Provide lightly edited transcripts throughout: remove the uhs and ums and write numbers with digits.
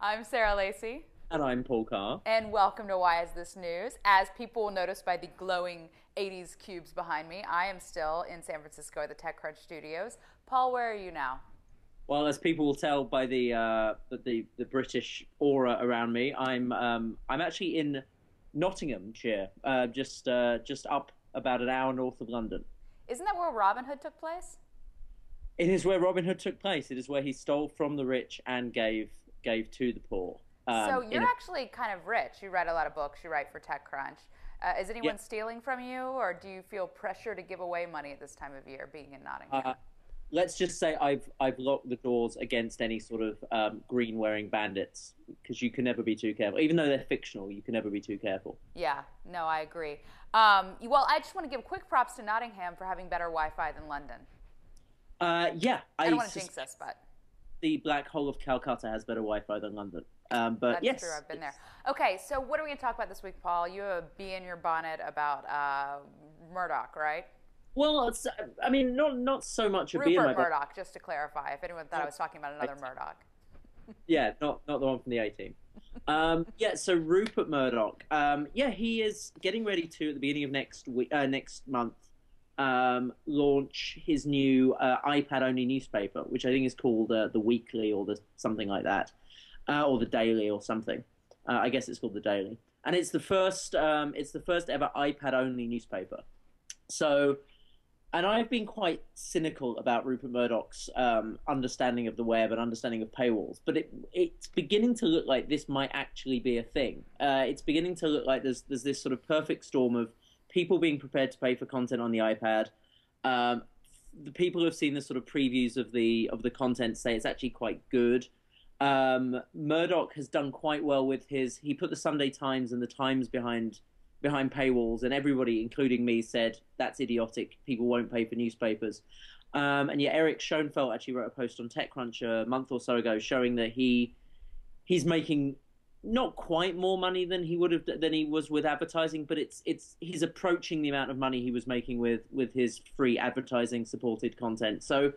I'm Sarah Lacey, And I'm Paul Carr. and welcome to Why Is This News? As people will notice by the glowing 80s cubes behind me, I am still in San Francisco at the TechCrunch studios. Paul, where are you now? Well, as people will tell by the British aura around me, I'm actually in Nottinghamshire, just up about an hour north of London. Isn't that where Robin Hood took place? It is where Robin Hood took place. It is where he stole from the rich and gave to the poor. So In you're actually kind of rich. You write a lot of books, you write for TechCrunch. Is yeah, anyone stealing from you, or do you feel pressure to give away money at this time of year being in uh, Nottingham? let's just say I've locked the doors against any sort of green wearing bandits because you can never be too careful. Even though they're fictional, you can never be too careful. Yeah, no, I agree. Well, I just want to give quick props to Nottingham for having better Wi-Fi than London. Yeah, I don't I want to jinx us, suspect but the black hole of Calcutta has better Wi-Fi than London. But that's true. yes, I've been there. Okay, so what are we going to talk about this week, Paul? You have a bee in your bonnet about Murdoch, right? well, I mean, not so much a bee in my Rupert butt. Murdoch, just to clarify, if anyone thought I was talking about another Murdoch. Yeah, not the one from the A Team. Yeah, so Rupert Murdoch. Yeah, he is getting ready to at the beginning of next month, launch his new iPad-only newspaper, which I think is called the Weekly or the something like that, or the Daily or something. I guess it's called the Daily, and it's the first ever iPad-only newspaper. So, and I've been quite cynical about Rupert Murdoch's understanding of the web and understanding of paywalls, but it's beginning to look like this might actually be a thing. It's beginning to look like there's this sort of perfect storm of people being prepared to pay for content on the iPad. Um, the people who have seen the sort of previews of the content say it's actually quite good. Murdoch has done quite well with his. He put the Sunday Times and the Times behind paywalls, and everybody, including me, said that's idiotic. People won't pay for newspapers. And yet Eric Schoenfeld actually wrote a post on TechCrunch a month or so ago showing that he's making not quite more money than he was with advertising, but he's approaching the amount of money he was making with his free advertising supported content. So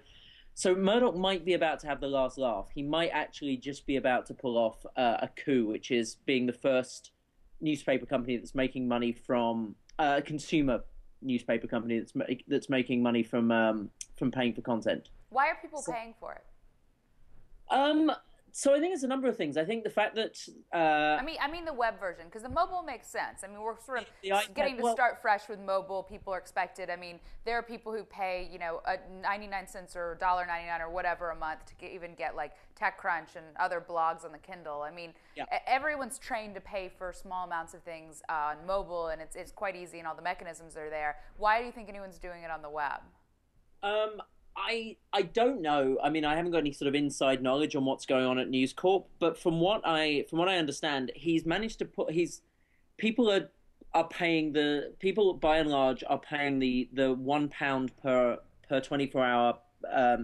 Murdoch might be about to have the last laugh. He might actually just be about to pull off a coup, which is being the first newspaper company that's making money from a consumer newspaper company that's making money from paying for content. Why are people So, paying for it? um, so I think it's a number of things. I think the fact that I mean the web version, because the mobile makes sense. I mean, we're sort of the iPad, getting to well, start fresh with mobile. People are expected. I mean, there are people who pay, a 99 cents or $1.99 or whatever a month to even get like TechCrunch and other blogs on the Kindle. I mean, yeah. everyone's trained to pay for small amounts of things on mobile, and it's quite easy, and all the mechanisms are there. Why do you think anyone's doing it on the web? Um, I don't know. I mean, I haven't got any sort of inside knowledge on what's going on at News Corp, but from what I understand, he's managed to put he's people are paying the people by and large are paying the £1 per 24 hour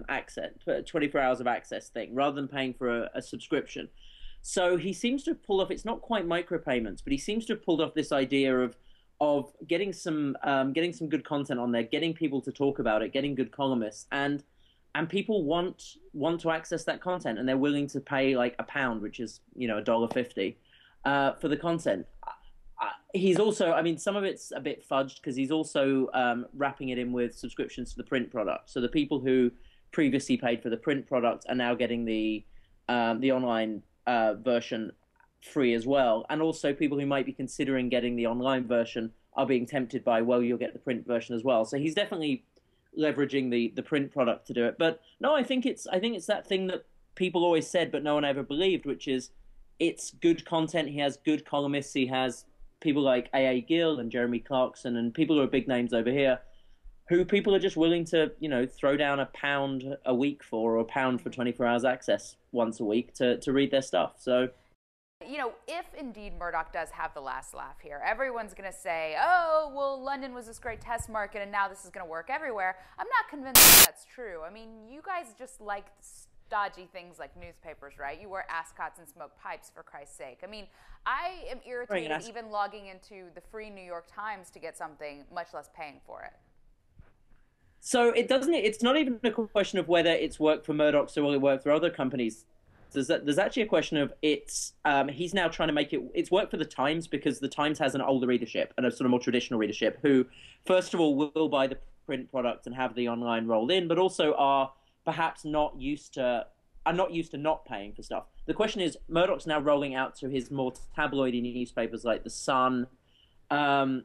access per 24 hours of access thing rather than paying for a subscription. So he seems to have pulled off. It's not quite micropayments, but he seems to have pulled off this idea of getting some good content on there, getting people to talk about it, getting good columnists, and people want to access that content, and they're willing to pay like a pound, which is $1.50, for the content. He's also, I mean, some of it's a bit fudged because he's also wrapping it in with subscriptions to the print product. So the people who previously paid for the print product are now getting the online version free as well. And also people who might be considering getting the online version are being tempted by, well, you'll get the print version as well. So he's definitely leveraging the print product to do it. But no, I think it's that thing that people always said, but no one ever believed, which is it's good content. He has good columnists. He has people like A.A. Gill and Jeremy Clarkson and people who are big names over here who people are just willing to, throw down a pound a week for, or a pound for 24 hours access once a week to read their stuff. So If indeed Murdoch does have the last laugh here, everyone's going to say, oh, well, London was this great test market and now this is going to work everywhere. I'm not convinced that's true. I mean, you guys just like dodgy things like newspapers, right? You wear ascots and smoke pipes, for Christ's sake. I mean, I am irritated even logging into the free New York Times to get something, much less paying for it. So it's not even a question of whether it's worked for Murdoch, so will it work for other companies. there's actually a question of he's now trying to make it's work for the Times because the Times has an older readership and a sort of more traditional readership who, first of all, will buy the print product and have the online rolled in, but also are perhaps not used to not paying for stuff. The question is, Murdoch's now rolling out to his more tabloidy newspapers like The Sun, and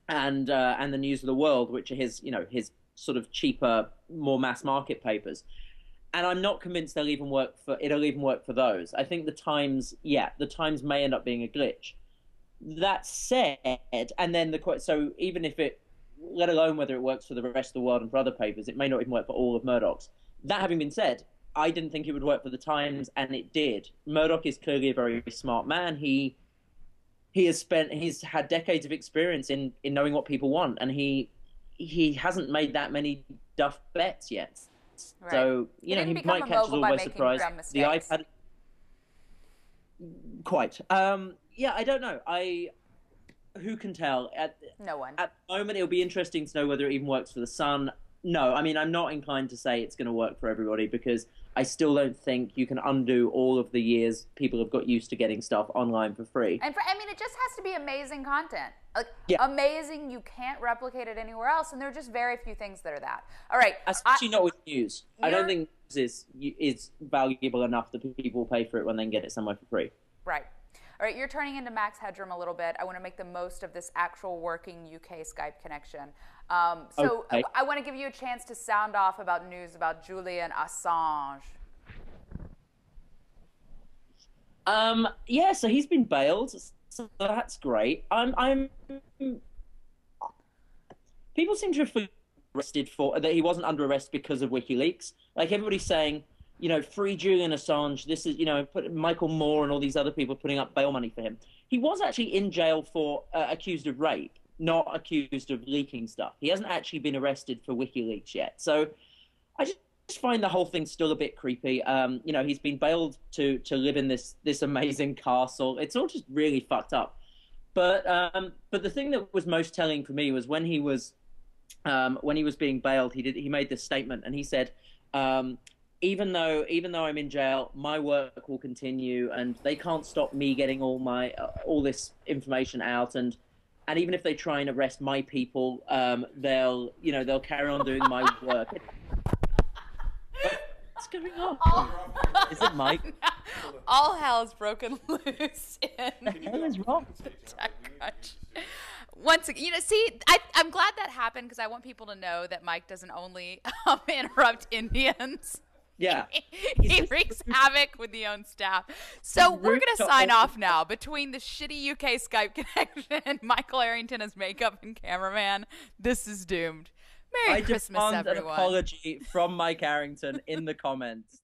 the News of the World, which are his sort of cheaper, more mass market papers. And I'm not convinced it'll even work for those. I think the Times may end up being a glitch. That said, and then so even if it, let alone whether it works for the rest of the world and for other papers, it may not even work for all of Murdoch's. That having been said, I didn't think it would work for the Times, and it did. Murdoch is clearly a very smart man. He's had decades of experience in knowing what people want, and he hasn't made that many duff bets yet. Right. So he might catch us all by surprise. The iPad, quite. I don't know. Who can tell? No one. At the moment, it'll be interesting to know whether it even works for the Sun. No, I mean, I'm not inclined to say it's going to work for everybody because I still don't think you can undo all of the years people have got used to getting stuff online for free. And it just has to be amazing content. Yeah. Amazing, you can't replicate it anywhere else, and there are just very few things that are that. All right. Especially not with news. I don't think news is valuable enough that people will pay for it when they can get it somewhere for free. Right. All right, you're turning into Max Headroom a little bit. I want to make the most of this actual working UK Skype connection. Okay. I want to give you a chance to sound off about news about Julian Assange. So he's been bailed, so that's great. People seem to have arrested that he wasn't under arrest because of WikiLeaks. Like everybody's saying, free Julian Assange. This is, Michael Moore and all these other people putting up bail money for him. He was actually in jail for accused of rape, not accused of leaking stuff. He hasn't actually been arrested for WikiLeaks yet. So I just find the whole thing still a bit creepy. He's been bailed to live in this amazing castle. It's all just really fucked up. But the thing that was most telling for me was when he was being bailed, he made this statement and he said, even though I'm in jail, my work will continue, and they can't stop me getting all this information out. And even if they try and arrest my people, they'll carry on doing my work. What's going on? Is it Mike? All hell's broken loose in What the hell is wrong? TechCrunch. Once again, I'm glad that happened because I want people to know that Mike doesn't only interrupt Indians. Yeah. He wreaks havoc with the own staff. So we're going to sign off now. Between the shitty UK Skype connection and Michael Arrington as makeup and cameraman, this is doomed. Merry Christmas, everyone. I demand an apology from Mike Arrington in the comments.